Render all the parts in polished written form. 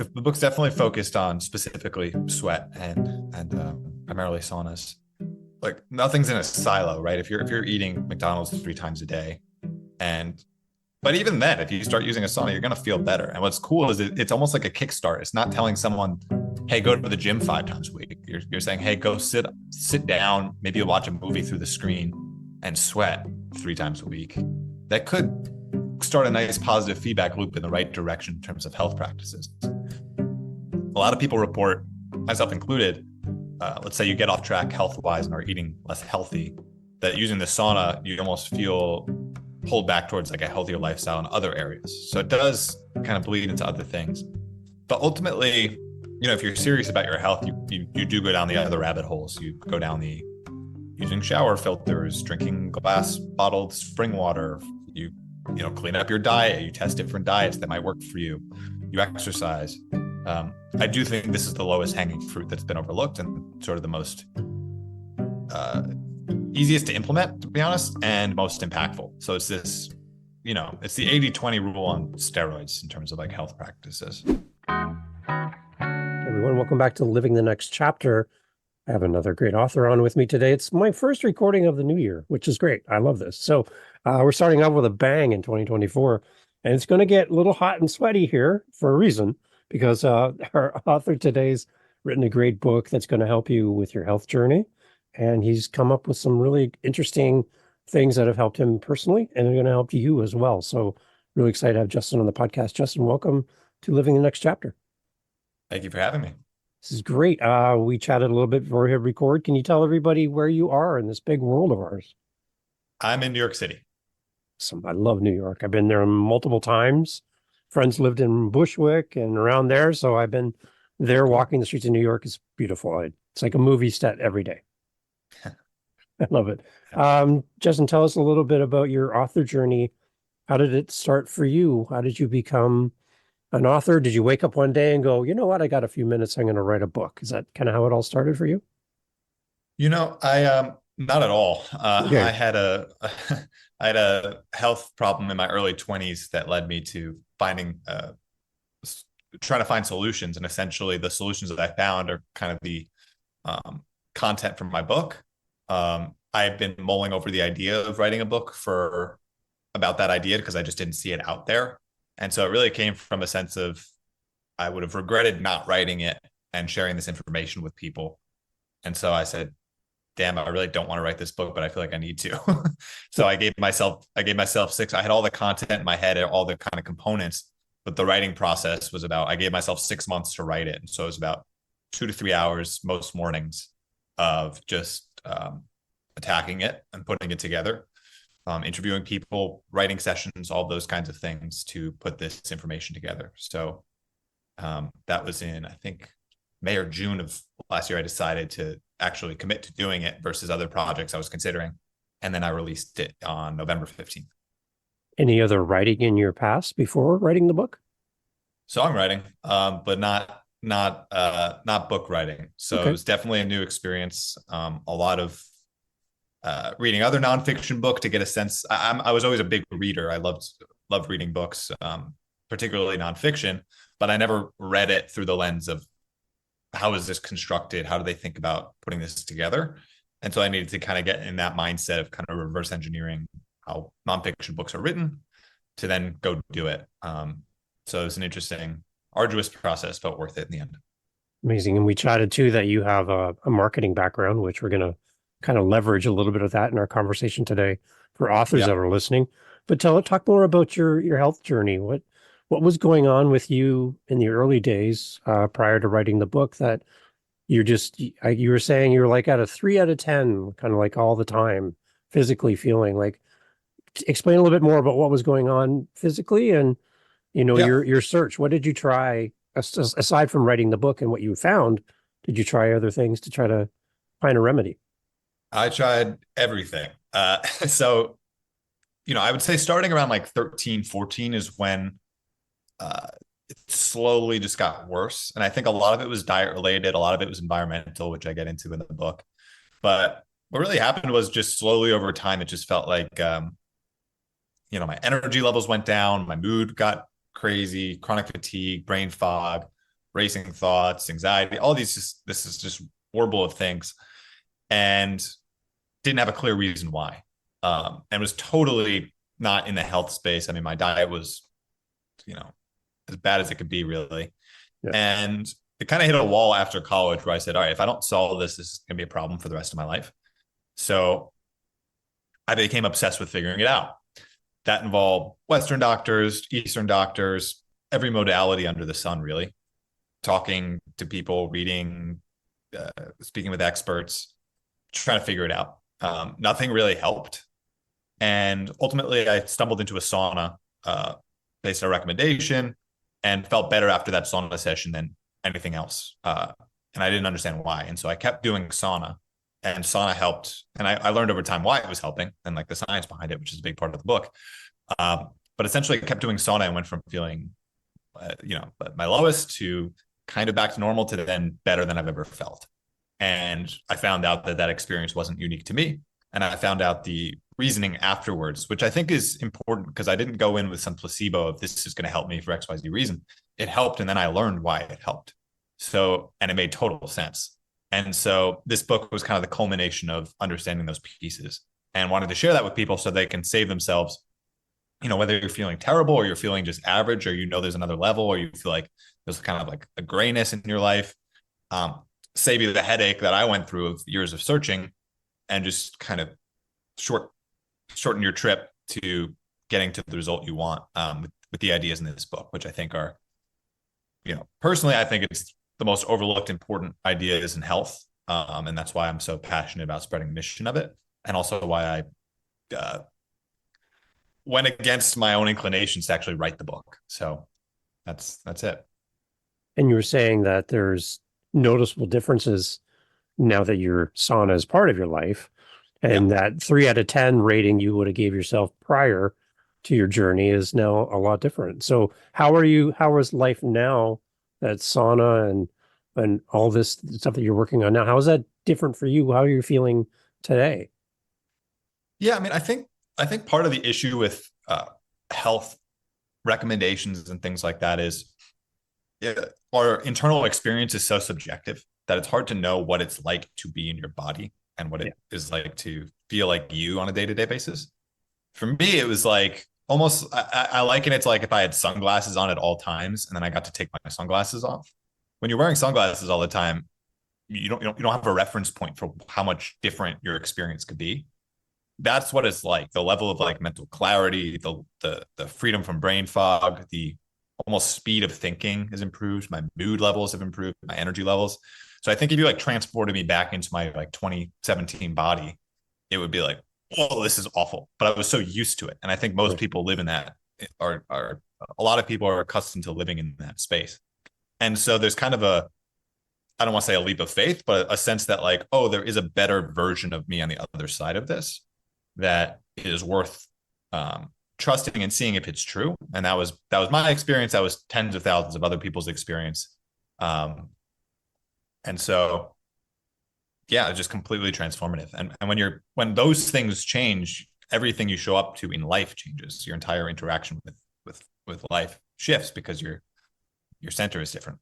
The book's definitely focused on specifically sweat and primarily saunas. Like nothing's in a silo, right? If you're eating McDonald's 3 times a day, and but even then, if you start using a sauna, you're gonna feel better. And what's cool is it's almost like a kickstart. It's not telling someone, "Hey, go to the gym 5 times a week." You're saying, "Hey, go sit down, maybe watch a movie through the screen, and sweat 3 times a week." That could start a nice positive feedback loop in the right direction in terms of health practices. A lot of people report, myself included, let's say you get off track health-wise and are eating less healthy, that using the sauna, you almost feel pulled back towards like a healthier lifestyle in other areas. So it does kind of bleed into other things. But ultimately, if you're serious about your health, you do go down the other rabbit holes. You go down the using shower filters, drinking glass bottled spring water. You clean up your diet. You test different diets that might work for you. You exercise. I do think this is the lowest hanging fruit that's been overlooked and sort of the most easiest to implement, to be honest, and most impactful. So it's this, it's the 80-20 rule on steroids in terms of like health practices. Everyone, welcome back to Living the Next Chapter. I have another great author on with me today. It's my first recording of the new year, which is great. I love this. So we're starting off with a bang in 2024, and it's going to get a little hot and sweaty here for a reason, because our author today's written a great book that's going to help you with your health journey. And he's come up with some really interesting things that have helped him personally and are going to help you as well. So really excited to have Justin on the podcast. Justin, welcome to Living the Next Chapter. Thank you for having me. This is great. We chatted a little bit before we hit record. Can you tell everybody where you are in this big world of ours? I'm in New York City. I love New York. I've been there multiple times. Friends lived in Bushwick and around there. So I've been there walking the streets of New York. It's beautiful. It's like a movie set every day. I love it. Justin, tell us a little bit about your author journey. How did it start for you? How did you become an author? Did you wake up one day and go, you know what, I got a few minutes, I'm going to write a book? Is that kind of how it all started for you? I not at all. Okay. I had a I had a health problem in my early 20s that led me to trying to find solutions. And essentially the solutions that I found are kind of the content from my book. I've been mulling over the idea of writing a book about that idea because I just didn't see it out there. And so it really came from a sense of I would have regretted not writing it and sharing this information with people. And so I said, damn, I really don't want to write this book, but I feel like I need to. So I gave myself 6. I had all the content in my head, all the kind of components, but the writing process was I gave myself 6 months to write it. And so it was about 2 to 3 hours most mornings of just attacking it and putting it together, interviewing people, writing sessions, all those kinds of things to put this information together. So that was in, I think, May or June of last year. I decided to actually commit to doing it versus other projects I was considering. And then I released it on November 15th. Any other writing in your past before writing the book? Songwriting, but not book writing. So okay. It was definitely a new experience. A lot of reading other nonfiction book to get a sense. I was always a big reader. I loved reading books, particularly nonfiction, but I never read it through the lens of how is this constructed? How do they think about putting this together? And so I needed to kind of get in that mindset of kind of reverse engineering how nonfiction books are written to then go do it. So it was an interesting, arduous process, but worth it in the end. Amazing. And we chatted too that you have a marketing background, which we're going to kind of leverage a little bit of that in our conversation today for authors that are listening. But talk more about your health journey. What was going on with you in the early days prior to writing the book that you were saying you were like at a 3 out of 10, kind of like all the time, physically feeling like, explain a little bit more about what was going on physically and, your search. What did you try aside from writing the book and what you found? Did you try other things to try to find a remedy? I tried everything. So, I would say starting around like 13, 14 is when it slowly just got worse. And I think a lot of it was diet related. A lot of it was environmental, which I get into in the book. But what really happened was just slowly over time, it just felt like, my energy levels went down. My mood got crazy, chronic fatigue, brain fog, racing thoughts, anxiety, all these, this is just horrible of things. And didn't have a clear reason why. And was totally not in the health space. I mean, my diet was, you know, as bad as it could be, really. Yeah. And it kind of hit a wall after college where I said, all right, if I don't solve this, this is going to be a problem for the rest of my life. So I became obsessed with figuring it out. That involved Western doctors, Eastern doctors, every modality under the sun, really. Talking to people, reading, speaking with experts, trying to figure it out. Nothing really helped. And ultimately, I stumbled into a sauna based on a recommendation and felt better after that sauna session than anything else. And I didn't understand why. And so I kept doing sauna, and sauna helped. And I learned over time why it was helping and like the science behind it, which is a big part of the book. But essentially, I kept doing sauna and went from feeling, my lowest to kind of back to normal to then better than I've ever felt. And I found out that that experience wasn't unique to me. And I found out the reasoning afterwards, which I think is important because I didn't go in with some placebo of this is going to help me for XYZ reason. It helped. And then I learned why it helped. So, and it made total sense. And so this book was kind of the culmination of understanding those pieces and wanted to share that with people so they can save themselves, whether you're feeling terrible or you're feeling just average, or, there's another level, or you feel like there's kind of like a grayness in your life. Save you the headache that I went through of years of searching, and just kind of shorten your trip to getting to the result you want with the ideas in this book, which I think are, personally, I think it's the most overlooked important ideas in health. And that's why I'm so passionate about spreading the mission of it. And also why I went against my own inclinations to actually write the book. So that's it. And you were saying that there's noticeable differences now that your sauna is part of your life, and that 3 out of 10 rating you would have gave yourself prior to your journey is now a lot different. So how is life now that sauna and all this stuff that you're working on now, how is that different for you? How are you feeling today? Yeah, I mean, I think part of the issue with health recommendations and things like that is our internal experience is so subjective that it's hard to know what it's like to be in your body and what it is like to feel like you on a day-to-day basis. For me, it was like almost, I liken it to like if I had sunglasses on at all times and then I got to take my sunglasses off. When you're wearing sunglasses all the time, you don't have a reference point for how much different your experience could be. That's what it's like. The level of like mental clarity, the freedom from brain fog, the almost speed of thinking has improved. My mood levels have improved, my energy levels. So I think if you like transported me back into my like 2017 body, it would be like, oh, this is awful. But I was so used to it. And I think most people live in that, are a lot of people are accustomed to living in that space. And so there's kind of I don't want to say a leap of faith, but a sense that like, oh, there is a better version of me on the other side of this that is worth trusting and seeing if it's true. And that was my experience. That was tens of thousands of other people's experience. And so, yeah, it's just completely transformative. And when those things change, everything you show up to in life changes. Your entire interaction with life shifts because your center is different.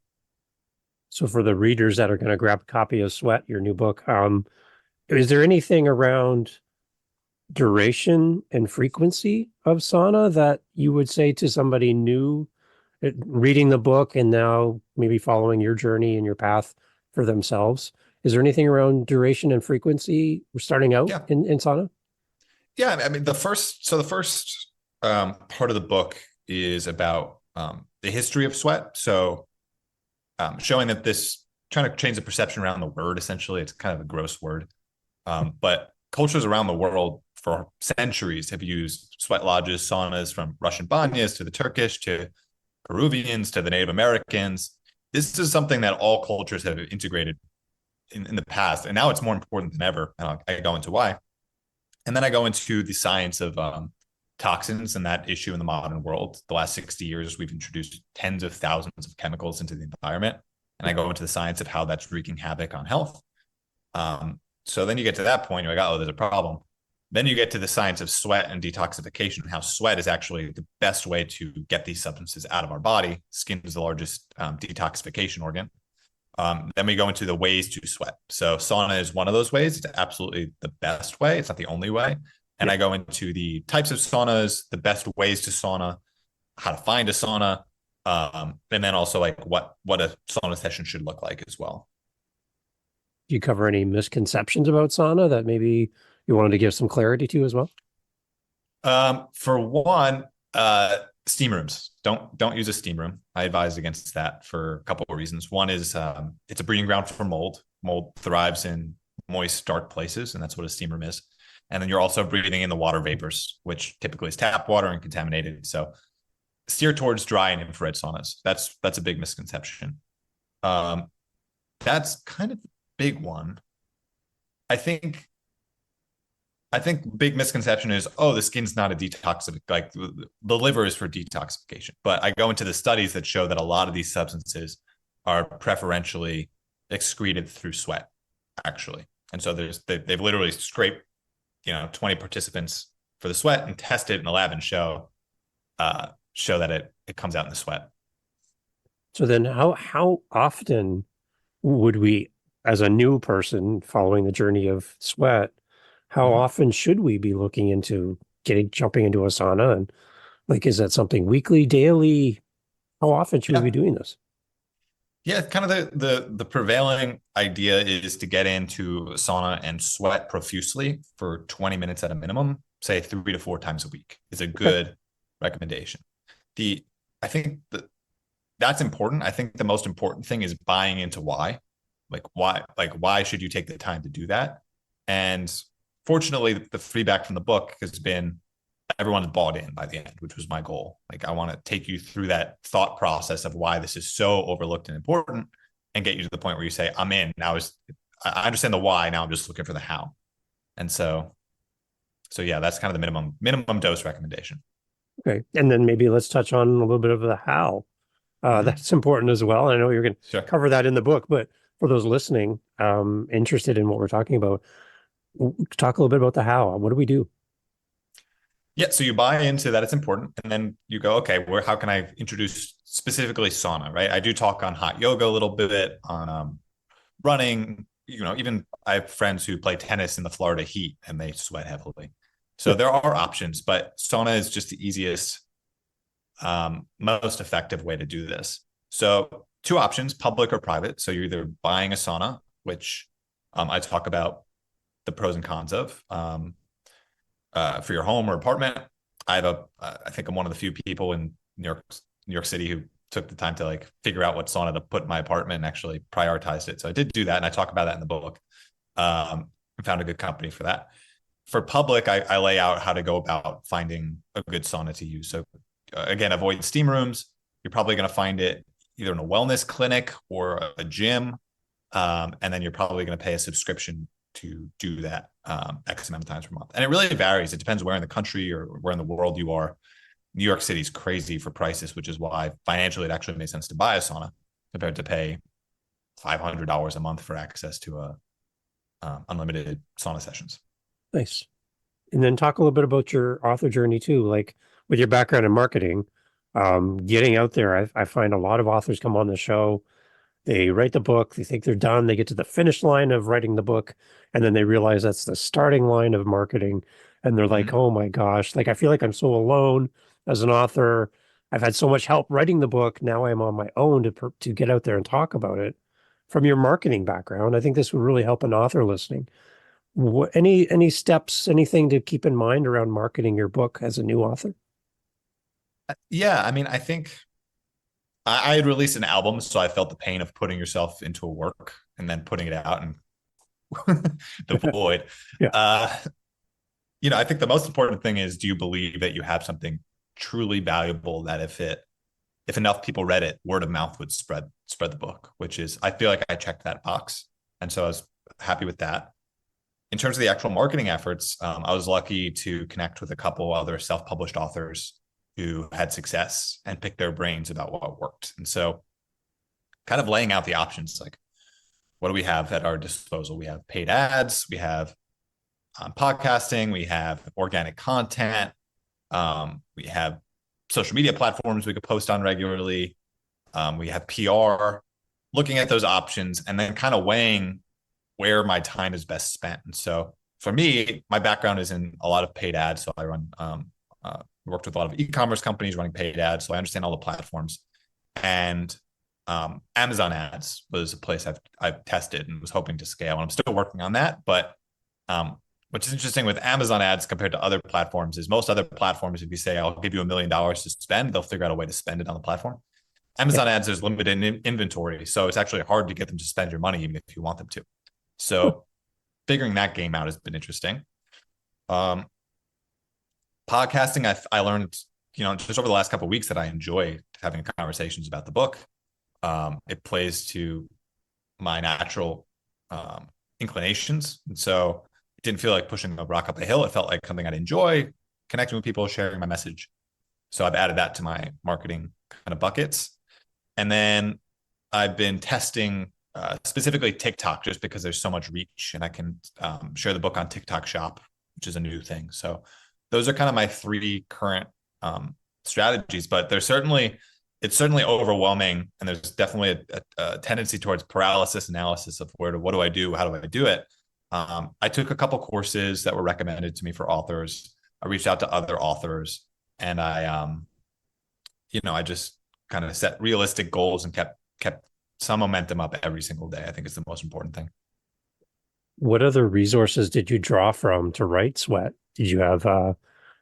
So for the readers that are going to grab a copy of Sweat, your new book, is there anything around duration and frequency of sauna that you would say to somebody new reading the book and now maybe following your journey and your path for themselves? Is there anything around duration and frequency starting out in sauna? Yeah, I mean, the first part of the book is about the history of sweat. So showing that trying to change the perception around the word, essentially. It's kind of a gross word. But cultures around the world for centuries have used sweat lodges, saunas, from Russian banyas to the Turkish to Peruvians to the Native Americans. This is something that all cultures have integrated in the past, and now it's more important than ever. And I go into why. And then I go into the science of toxins and that issue in the modern world. The last 60 years, we've introduced tens of thousands of chemicals into the environment. And I go into the science of how that's wreaking havoc on health. So then you get to that point, you're like, oh, there's a problem. Then you get to the science of sweat and detoxification, how sweat is actually the best way to get these substances out of our body. Skin is the largest detoxification organ. Then we go into the ways to sweat. So sauna is one of those ways. It's absolutely the best way. It's not the only way. And Yeah. I go into the types of saunas, the best ways to sauna, how to find a sauna, and then also like what a sauna session should look like as well. Do you cover any misconceptions about sauna that maybe you wanted to give some clarity to as well? For one, steam rooms. Don't use a steam room. I advise against that for a couple of reasons. One is it's a breeding ground for mold. Mold thrives in moist, dark places, and that's what a steam room is. And then you're also breathing in the water vapors, which typically is tap water and contaminated. So steer towards dry and infrared saunas. That's a big misconception. Um, that's kind of the big one. I think big misconception is, oh, the skin's not a detoxific, like the liver is for detoxification. But I go into the studies that show that a lot of these substances are preferentially excreted through sweat, actually. And so they've literally scraped, 20 participants for the sweat and test it in a lab and show that it comes out in the sweat. So then how often would we, as a new person following the journey of sweat, how Mm-hmm. often should we be looking into jumping into a sauna? And like, is that something weekly, daily? How often should we be Yeah. doing this? Yeah, kind of the prevailing idea is to get into a sauna and sweat profusely for 20 minutes at a minimum, say 3 to 4 times a week is a Okay. good recommendation. The I think that's important. I think the most important thing is buying into why. Why should you take the time to do that? And fortunately, the feedback from the book has been everyone's bought in by the end, which was my goal. Like I want to take you through that thought process of why this is so overlooked and important and get you to the point where you say, I'm in. I understand the why. Now I'm just looking for the how. And so yeah, that's kind of the minimum dose recommendation. Okay. And then maybe let's touch on a little bit of the how. Mm-hmm. That's important as well. I know you're going to Sure. cover that in the book, but for those listening, interested in what we're talking about, talk a little bit about the how. What do we do? Yeah, so you buy into that it's important, and then you go, okay, how can I introduce specifically sauna, right? I do talk on hot yoga a little bit, on running. Even I have friends who play tennis in the Florida heat and they sweat heavily. So there are options, but sauna is just the easiest, most effective way to do this. So two options, public or private. So you're either buying a sauna, which I talk about the pros and cons of. For your home or apartment. I think I'm one of the few people in New York City who took the time to like figure out what sauna to put in my apartment and actually prioritized it. So I did do that, and I talk about that in the book. And found a good company for that. For public, I lay out how to go about finding a good sauna to use. So again, avoid steam rooms. You're probably going to find it either in a wellness clinic or a gym, and then you're probably going to pay a subscription to do that X amount of times per month. And it really varies. It depends where in the country or where in the world you are. New York City's crazy for prices, which is why financially it actually makes sense to buy a sauna compared to pay $500 a month for access to unlimited sauna sessions. Nice. And then talk a little bit about your author journey too, like with your background in marketing, getting out there. I find a lot of authors come on the show. They write the book, they think they're done, they get to the finish line of writing the book, and then they realize that's the starting line of marketing. And they're like, Mm-hmm. oh my gosh, like I feel like I'm so alone as an author. I've had so much help writing the book. Now I'm on my own to get out there and talk about it. From your marketing background, I think this would really help an author listening. Any steps, anything to keep in mind around marketing your book as a new author? Yeah, I mean, I think I had released an album, so I felt the pain of putting yourself into a work and then putting it out and the void. Yeah. I think the most important thing is, do you believe that you have something truly valuable that if enough people read it, word of mouth would spread the book, which is, I feel like I checked that box. And so I was happy with that. In terms of the actual marketing efforts, I was lucky to connect with a couple other self-published authors who had success and pick their brains about what worked. And so kind of laying out the options, like what do we have at our disposal? We have paid ads, we have podcasting, we have organic content, we have social media platforms we could post on regularly, we have PR, looking at those options and then kind of weighing where my time is best spent. And so for me, my background is in a lot of paid ads. So I worked with a lot of e-commerce companies running paid ads. So I understand all the platforms. And Amazon ads was a place I've tested and was hoping to scale. And I'm still working on that. But which is interesting with Amazon ads compared to other platforms is most other platforms, if you say, I'll give you $1 million to spend, they'll figure out a way to spend it on the platform. Amazon ads, there's limited inventory. So it's actually hard to get them to spend your money, even if you want them to. So figuring that game out has been interesting. Podcasting, I learned, just over the last couple of weeks that I enjoy having conversations about the book. It plays to my natural inclinations. And so it didn't feel like pushing a rock up a hill. It felt like something I'd enjoy, connecting with people, sharing my message. So I've added that to my marketing kind of buckets. And then I've been testing specifically TikTok, just because there's so much reach and I can share the book on TikTok Shop, which is a new thing. So those are kind of my 3 current strategies, but it's certainly overwhelming. And there's definitely a tendency towards paralysis analysis of what do I do? How do I do it? I took a couple courses that were recommended to me for authors. I reached out to other authors and I just kind of set realistic goals and kept some momentum up every single day. I think it's the most important thing. What other resources did you draw from to write Sweat? Did you have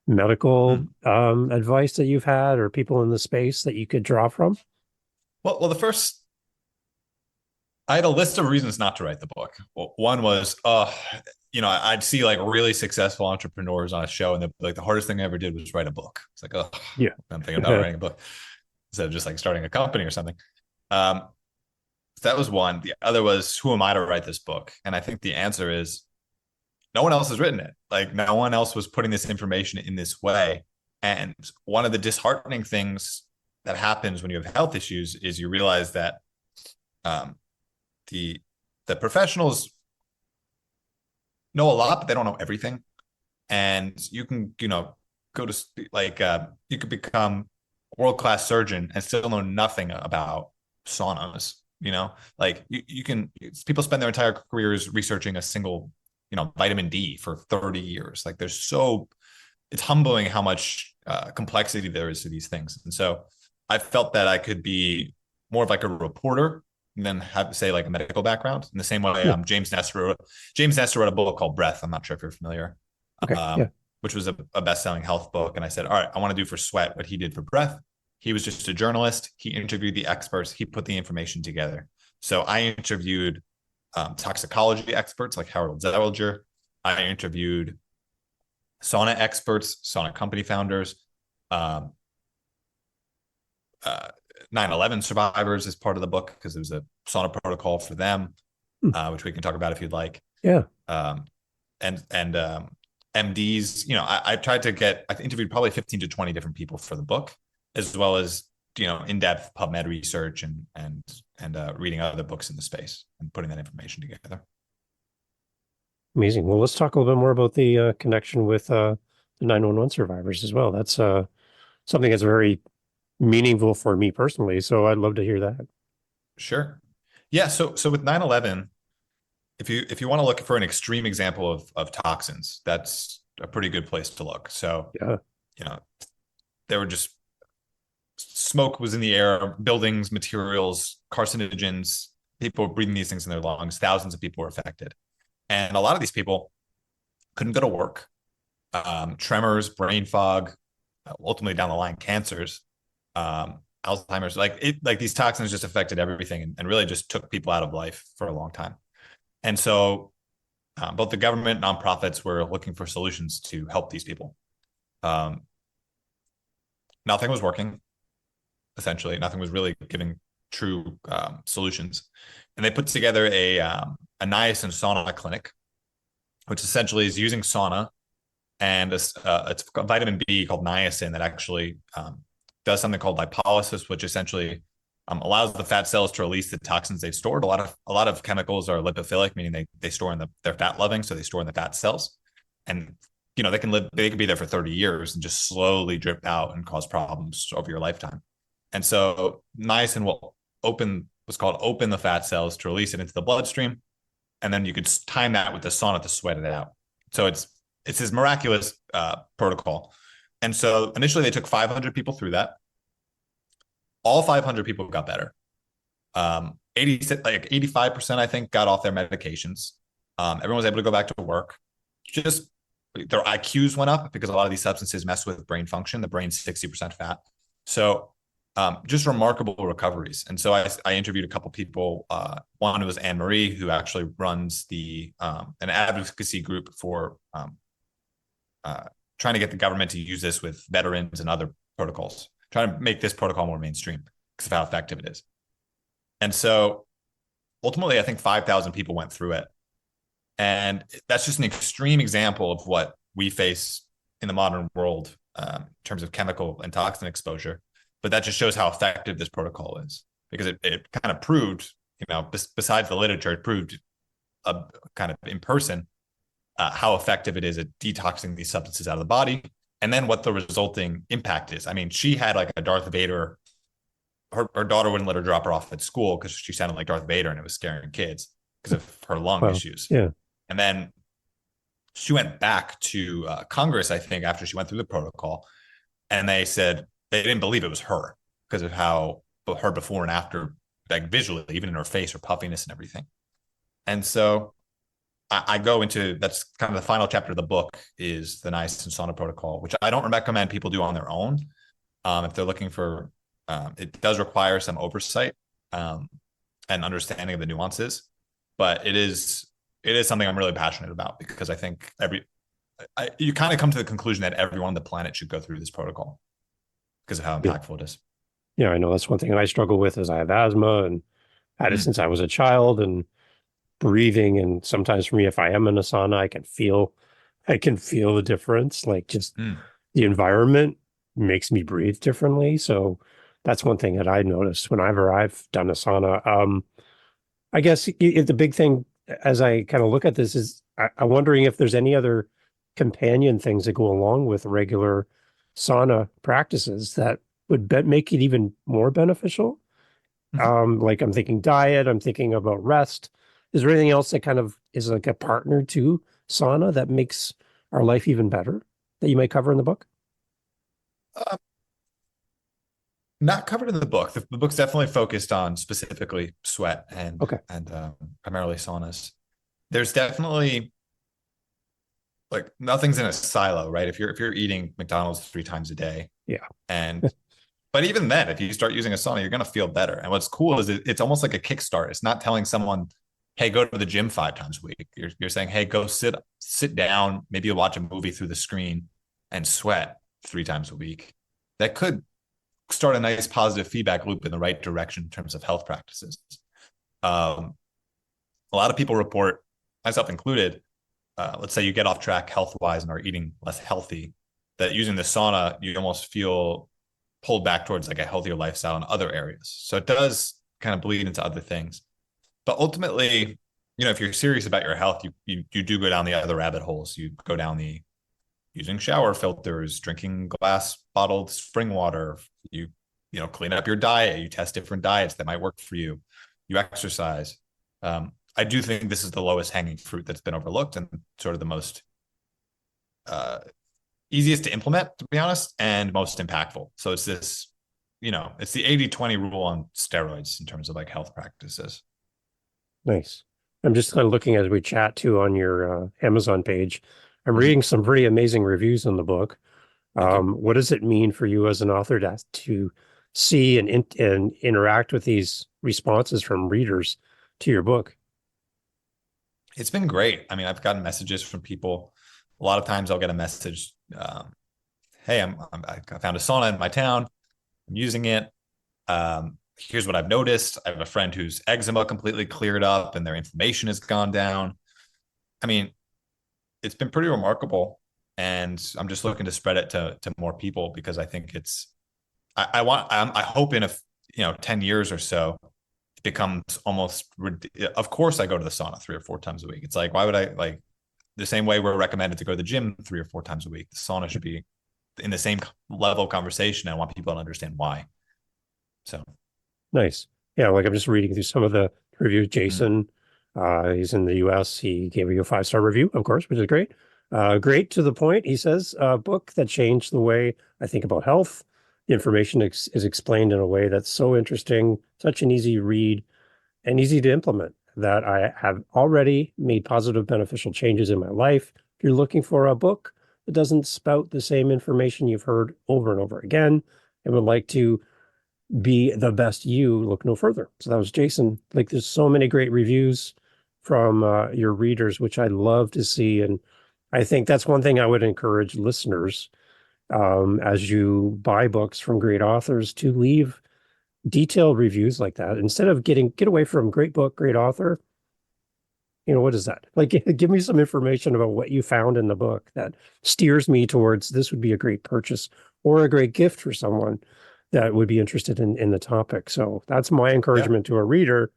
medical advice that you've had or people in the space that you could draw from? Well, I had a list of reasons not to write the book. Well, one was, I'd see like really successful entrepreneurs on a show and like the hardest thing I ever did was write a book. It's like, oh, yeah, I'm thinking about writing a book instead of just like starting a company or something. So that was one. The other was, who am I to write this book? And I think the answer is no one else has written it. Like no one else was putting this information in this way. And one of the disheartening things that happens when you have health issues is you realize that the professionals know a lot, but they don't know everything. And you can, go to like you could become a world-class surgeon and still know nothing about saunas. Like you can, people spend their entire careers researching a single, vitamin D for 30 years. Like it's humbling how much complexity there is to these things. And so I felt that I could be more of like a reporter than have, say, like a medical background. In the same way, James Nestor wrote a book called Breath. I'm not sure if you're familiar, which was a best-selling health book. And I said, all right, I want to do for Sweat what he did for Breath. He was just a journalist. He interviewed the experts. He put the information together. So I interviewed toxicology experts like Harold Zeliger. I interviewed sauna experts, sauna company founders, 9/11 survivors as part of the book because there was a sauna protocol for them, which we can talk about if you'd like. Yeah. And MDs, I interviewed probably 15 to 20 different people for the book, as well as, in-depth PubMed research and reading other books in the space and putting that information together. Amazing. Well, let's talk a little bit more about the connection with the 9/11 survivors as well. That's something that's very meaningful for me personally. So I'd love to hear that. Sure. Yeah. So with 9/11, if you want to look for an extreme example of toxins, that's a pretty good place to look. So, there were just smoke was in the air, buildings, materials, carcinogens, people were breathing these things in their lungs. Thousands of people were affected. And a lot of these people couldn't go to work. Tremors, brain fog, ultimately down the line, cancers, Alzheimer's, like these toxins just affected everything and really just took people out of life for a long time. And so both the government, nonprofits were looking for solutions to help these people. Nothing was working. Essentially, nothing was really giving true solutions. And they put together a niacin sauna clinic, which essentially is using sauna and it's a vitamin B called niacin that actually does something called lipolysis, which essentially allows the fat cells to release the toxins they've stored. A lot of chemicals are lipophilic, meaning they store in their fat loving, so they store in the fat cells. and they could be there for 30 years and just slowly drip out and cause problems over your lifetime. And so niacin will open the fat cells to release it into the bloodstream, and then you could time that with the sauna to sweat it out. So it's this miraculous protocol. And so initially they took 500 people through that. All 500 people got better. 85%, I think, got off their medications. Everyone was able to go back to work. Just their IQs went up because a lot of these substances mess with brain function. The brain's 60% fat. So just remarkable recoveries. And so I interviewed a couple people. One was Anne Marie, who actually runs an advocacy group for trying to get the government to use this with veterans and other protocols, trying to make this protocol more mainstream because of how effective it is. And so ultimately, I think 5,000 people went through it. And that's just an extreme example of what we face in the modern world in terms of chemical and toxin exposure. But that just shows how effective this protocol is, because it kind of proved, besides the literature, it proved kind of in person how effective it is at detoxing these substances out of the body, and then what the resulting impact is. I mean, she had like a Darth Vader. Her daughter wouldn't let her drop her off at school because she sounded like Darth Vader and it was scaring kids because of her lung issues. Yeah. And then she went back to Congress, I think, after she went through the protocol, and they said they didn't believe it was her because of how her before and after, like visually, even in her face, her puffiness and everything. And so I go into, that's kind of the final chapter of the book, is the niacin sauna protocol, which I don't recommend people do on their own. If they're looking for, it does require some oversight and understanding of the nuances, but it is something I'm really passionate about, because I think you kind of come to the conclusion that everyone on the planet should go through this protocol because of how impactful it is. Yeah, I know that's one thing I struggle with, is I have asthma and had it since I was a child, and breathing. And sometimes for me, if I am in a sauna, I can feel the difference. Like just the environment makes me breathe differently. So that's one thing that I noticed whenever I've done a sauna. I guess the big thing as I kind of look at this is I'm wondering if there's any other companion things that go along with regular sauna practices that would make it even more beneficial. Like I'm thinking diet, I'm thinking about rest. Is there anything else that kind of is like a partner to sauna that makes our life even better that you might cover in the book? Not covered in the book. The book's definitely focused on specifically sweat and primarily saunas. There's definitely, like, nothing's in a silo, right? If you're eating McDonald's 3 times a day, but even then, if you start using a sauna, you're going to feel better. And what's cool is it's almost like a kickstart. It's not telling someone, hey, go to the gym 5 times a week. You're saying, hey, go sit down. Maybe you'll watch a movie through the screen and sweat 3 times a week. That could start a nice positive feedback loop in the right direction in terms of health practices. A lot of people report, myself included, let's say you get off track health-wise and are eating less healthy, that using the sauna, you almost feel pulled back towards like a healthier lifestyle in other areas. So it does kind of bleed into other things. But ultimately, if you're serious about your health, you do go down the other rabbit holes. You go down the using shower filters, drinking glass bottled spring water. You clean up your diet. You test different diets that might work for you. You exercise. I do think this is the lowest hanging fruit that's been overlooked and sort of the most easiest to implement, to be honest, and most impactful. So it's this, it's the 80-20 rule on steroids in terms of like health practices. Nice. I'm just kind of looking as we chat too on your Amazon page. I'm reading some pretty amazing reviews in the book. What does it mean for you as an author to see and interact with these responses from readers to your book? It's been great. I mean, I've gotten messages from people. A lot of times I'll get a message, hey, I found a sauna in my town. I'm using it. Here's what I've noticed. I have a friend whose eczema completely cleared up and their inflammation has gone down. I mean, it's been pretty remarkable. And I'm just looking to spread it to more people, because I think I hope in 10 years or so, becomes almost, of course I go to the sauna 3 or 4 times a week. It's like, why would I, like, the same way we're recommended to go to the gym 3 or 4 times a week, the sauna should be in the same level of conversation. I want people to understand why. So Nice. Yeah, like I'm just reading through some of the reviews. mm, Jason, he's in the US. He gave you a 5-star review, of course, which is great. Great to the point. He says, a book that changed the way I think about health. The information is explained in a way that's so interesting, such an easy read, and easy to implement that I have already made positive, beneficial changes in my life. If you're looking for a book that doesn't spout the same information you've heard over and over again and would like to be the best you, look no further. So that was Jason. Like, there's so many great reviews from your readers, which I love to see. And I think that's one thing I would encourage listeners as you buy books from great authors to leave detailed reviews like that. Instead of get away from great book, great author. What is that? Like, give me some information about what you found in the book that steers me towards this would be a great purchase or a great gift for someone that would be interested in the topic. So that's my yeah, encouragement to a reader.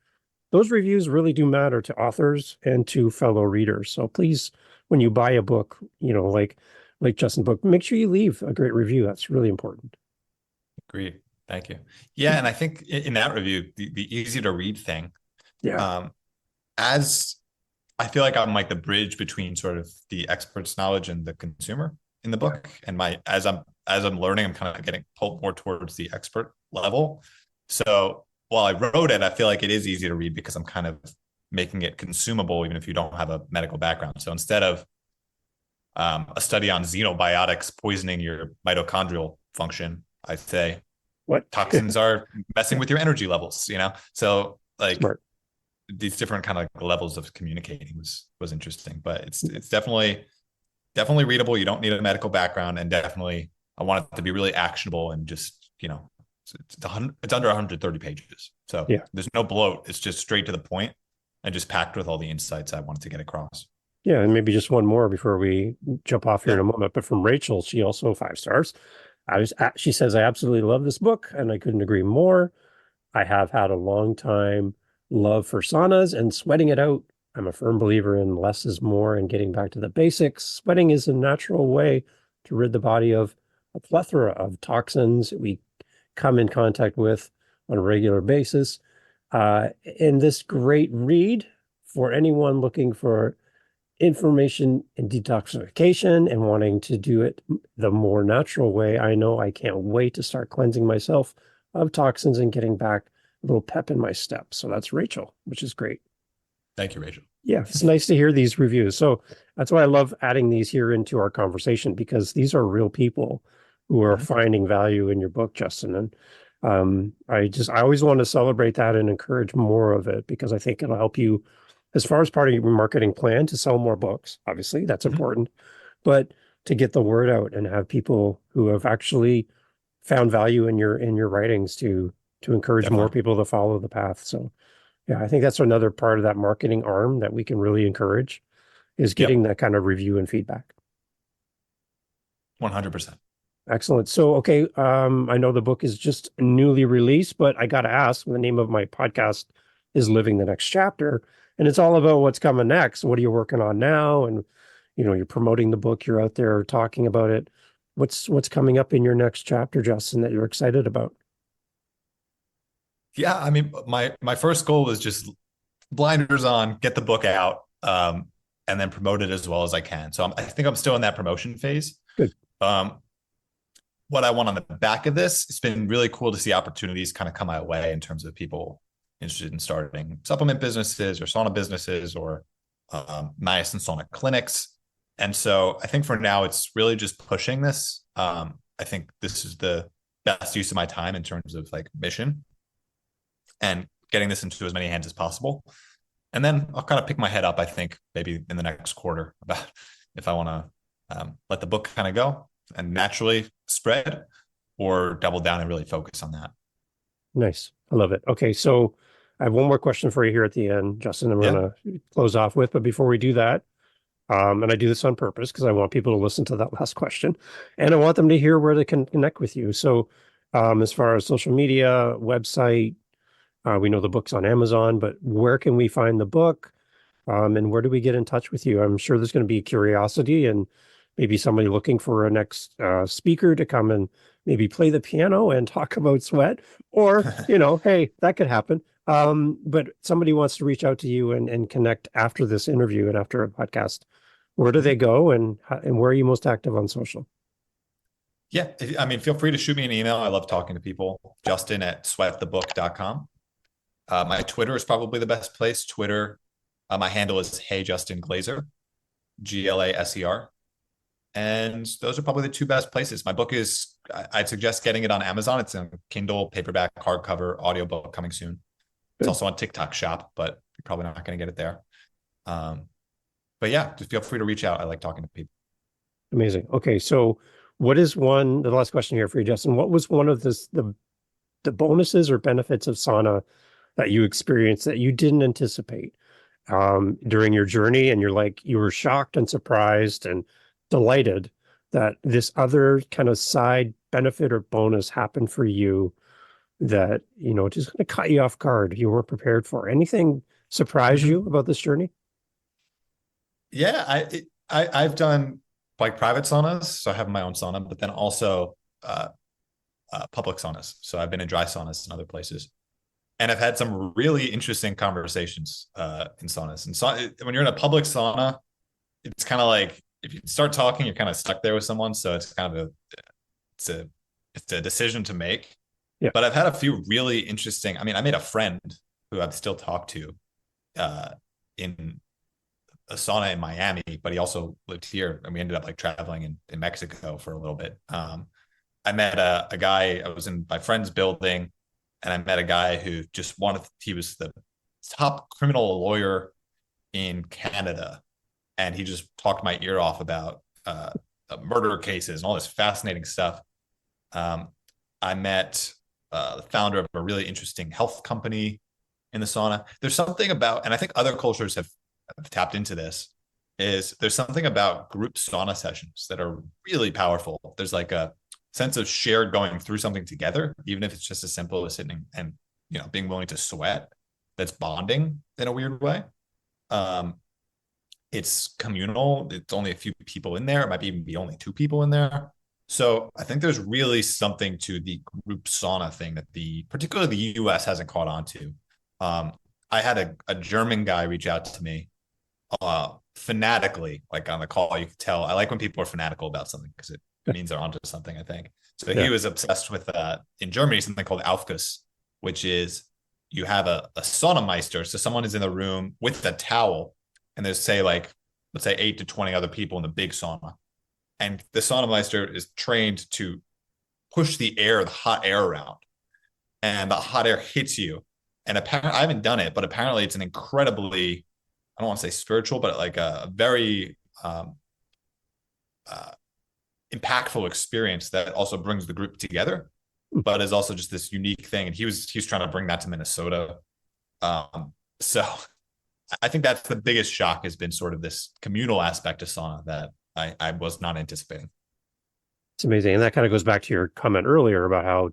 Those reviews really do matter to authors and to fellow readers. So please, when you buy a book, like Justin book, make sure you leave a great review. That's really important. agreed. Thank you. Yeah, and I think in that review, the easy to read thing, Yeah. as I feel like I'm like the bridge between sort of the expert's knowledge and the consumer in the book. And as I'm learning, I'm kind of getting pulled more towards the expert level. So while I wrote it, I feel like it is easy to read because I'm kind of making it consumable, even if you don't have a medical background. So instead of a study on xenobiotics poisoning your mitochondrial function, I say What? toxins are messing with your energy levels. So like Smart. these different kind of levels of communicating was interesting, but it's definitely readable. You don't need a medical background, and definitely I want it to be really actionable and just it's under 130 pages, so Yeah. there's no bloat. It's just straight to the point and just packed with all the insights I wanted to get across. Yeah. And maybe just one more before we jump off here in Yeah. a moment. But from Rachel, she also 5 stars. She says, I absolutely love this book and I couldn't agree more. I have had a long time love for saunas and sweating it out. I'm a firm believer in less is more and getting back to the basics. Sweating is a natural way to rid the body of a plethora of toxins we come in contact with on a regular basis. In this great read for anyone looking for information in detoxification and wanting to do it the more natural way, I know I can't wait to start cleansing myself of toxins and getting back a little pep in my step. So that's Rachel, which is great. Thank you, Rachel. Yeah, it's nice to hear these reviews. So that's why I love adding these here into our conversation, because these are real people who are finding value in your book, Justin. And I always want to celebrate that and encourage more of it, because I think it'll help you as far as part of your marketing plan to sell more books. Obviously, that's important, but to get the word out and have people who have actually found value in your writings to encourage more Definitely. people to follow the path. So yeah, I think that's another part of that marketing arm that we can really encourage is getting Yep. that kind of review and feedback. 100%. Excellent. So, okay, I know the book is just newly released, but I got to ask, the name of my podcast is Living the Next Chapter, and it's all about what's coming next. What are you working on now? And, you're promoting the book, you're out there talking about it. What's coming up in your next chapter, Justin, that you're excited about? Yeah, I mean, my first goal was just blinders on, get the book out, and then promote it as well as I can. So I think I'm still in that promotion phase. Good. Um, what I want on the back of this, it's been really cool to see opportunities kind of come my way in terms of people interested in starting supplement businesses or sauna businesses or niacin sauna clinics. And so I think for now, it's really just pushing this. I think this is the best use of my time in terms of like mission and getting this into as many hands as possible. And then I'll kind of pick my head up, I think, maybe in the next quarter about if I want to let the book kind of go and naturally spread or double down and really focus on that. Nice. I love it. Okay, so I have one more question for you here at the end, Justin, I'm Yeah. going to close off with. But before we do that, and I do this on purpose because I want people to listen to that last question and I want them to hear where they can connect with you. So as far as social media, website, we know the book's on Amazon, but where can we find the book? And where do we get in touch with you? I'm sure there's going to be curiosity and maybe somebody looking for a next speaker to come and maybe play the piano and talk about sweat, or, hey, that could happen. But somebody wants to reach out to you and connect after this interview and after a podcast. Where do they go, and where are you most active on social? Yeah, I mean, feel free to shoot me an email. I love talking to people. Justin@sweatthebook.com. My Twitter is probably the best place. Twitter, my handle is Hey Justin Glaser, Glaser. And those are probably the two best places. My book is, I'd suggest getting it on Amazon. It's a Kindle, paperback, hardcover, audiobook coming soon. It's also on TikTok Shop, but you're probably not going to get it there. But yeah, just feel free to reach out. I like talking to people. Amazing. Okay, so what is the last question here for you, Justin? What was one of the bonuses or benefits of sauna that you experienced that you didn't anticipate during your journey, and you were shocked and surprised and delighted that this other kind of side benefit or bonus happened for you that, just kind of caught you off guard, you weren't prepared for? Anything surprise you about this journey? Yeah, I've done like private saunas, so I have my own sauna, but then also public saunas. So I've been in dry saunas in other places, and I've had some really interesting conversations in saunas. And when you're in a public sauna, it's kind of like if you start talking, you're kind of stuck there with someone. So it's kind of it's a decision to make. Yeah. But I've had a few really interesting. I mean, I made a friend who I've still talked to in a sauna in Miami, but he also lived here, and we ended up like traveling in Mexico for a little bit. I met a guy. I was in my friend's building, and I met a guy who he was the top criminal lawyer in Canada, and he just talked my ear off about murder cases and all this fascinating stuff. I met the founder of a really interesting health company in the sauna. There's something about, and I think other cultures have tapped into this, is there's something about group sauna sessions that are really powerful. There's like a sense of shared going through something together, even if it's just as simple as sitting and being willing to sweat. That's bonding in a weird way. It's communal. It's only a few people in there. It might even be only two people in there. So I think there's really something to the group sauna thing that particularly the US hasn't caught on to. I had a German guy reach out to me fanatically, like on the call. You could tell I like when people are fanatical about something because it means they're onto something, I think. So he was obsessed with in Germany something called Aufguss, which is you have a sauna meister, so someone is in the room with a towel, and there's let's say 8 to 20 other people in the big sauna, and the sauna meister is trained to push the hot air around, and the hot air hits you. And apparently, I haven't done it, but apparently it's an incredibly, I don't want to say spiritual, but like a very impactful experience that also brings the group together, but is also just this unique thing. And he was trying to bring that to Minnesota. So I think that's the biggest shock, has been sort of this communal aspect of sauna that I was not anticipating. It's amazing. And that kind of goes back to your comment earlier about how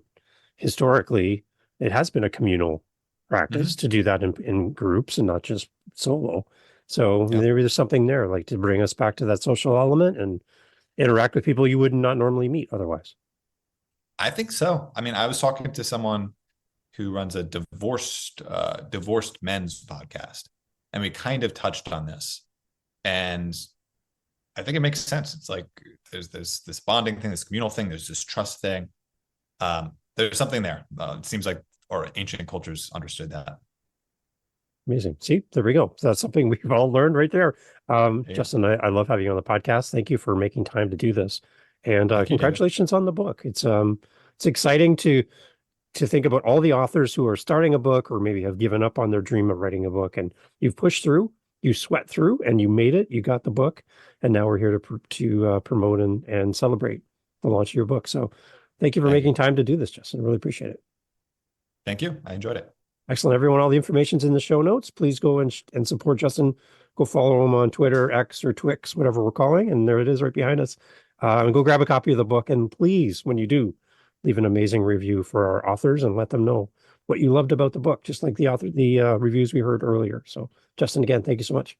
historically it has been a communal practice to do that in groups and not just solo. So there's something there, like to bring us back to that social element and interact with people you would not normally meet otherwise. I think so. I mean, I was talking to someone who runs a divorced men's podcast, and we kind of touched on this. And I think it makes sense. It's like there's this bonding thing, this communal thing, there's this trust thing. There's something there. It seems like, or ancient cultures understood that. Amazing. See, there we go. So that's something we've all learned right there. Justin, I love having you on the podcast. Thank you for making time to do this. And congratulations on the book. It's exciting to think about all the authors who are starting a book or maybe have given up on their dream of writing a book, and you've pushed through, you sweat through, and you made it. You got the book, and now we're here to promote and celebrate the launch of your book. So thank you for making time to do this, Justin. I really appreciate it. Thank you. I enjoyed it. Excellent. Everyone, all the information's in the show notes. Please go and support Justin. Go follow him on Twitter, X, or Twix, whatever we're calling. And there it is right behind us. And go grab a copy of the book. And please, when you do, leave an amazing review for our authors and let them know what you loved about the book, just like the reviews we heard earlier. So, Justin, again, thank you so much.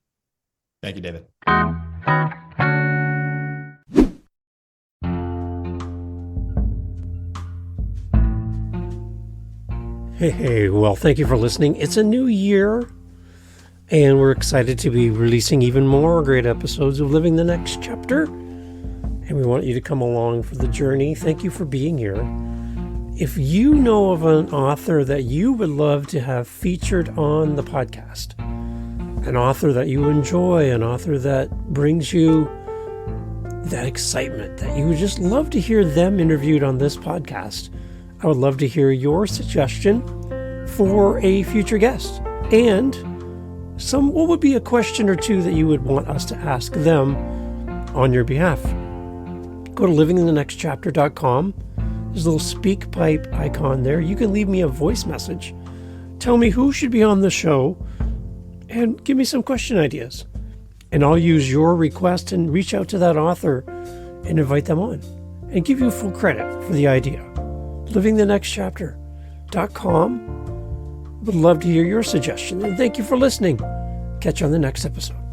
Thank you, David. Hey, well, thank you for listening. It's a new year, and we're excited to be releasing even more great episodes of Living the Next Chapter. And we want you to come along for the journey. Thank you for being here. If you know of an author that you would love to have featured on the podcast, an author that you enjoy, an author that brings you that excitement, that you would just love to hear them interviewed on this podcast, I would love to hear your suggestion for a future guest. And what would be a question or two that you would want us to ask them on your behalf? Go to livinginthenextchapter.com. There's a little speak pipe icon there. You can leave me a voice message. Tell me who should be on the show and give me some question ideas. And I'll use your request and reach out to that author and invite them on and give you full credit for the idea. livingthenextchapter.com. Would love to hear your suggestion, and thank you for listening. Catch you on the next episode.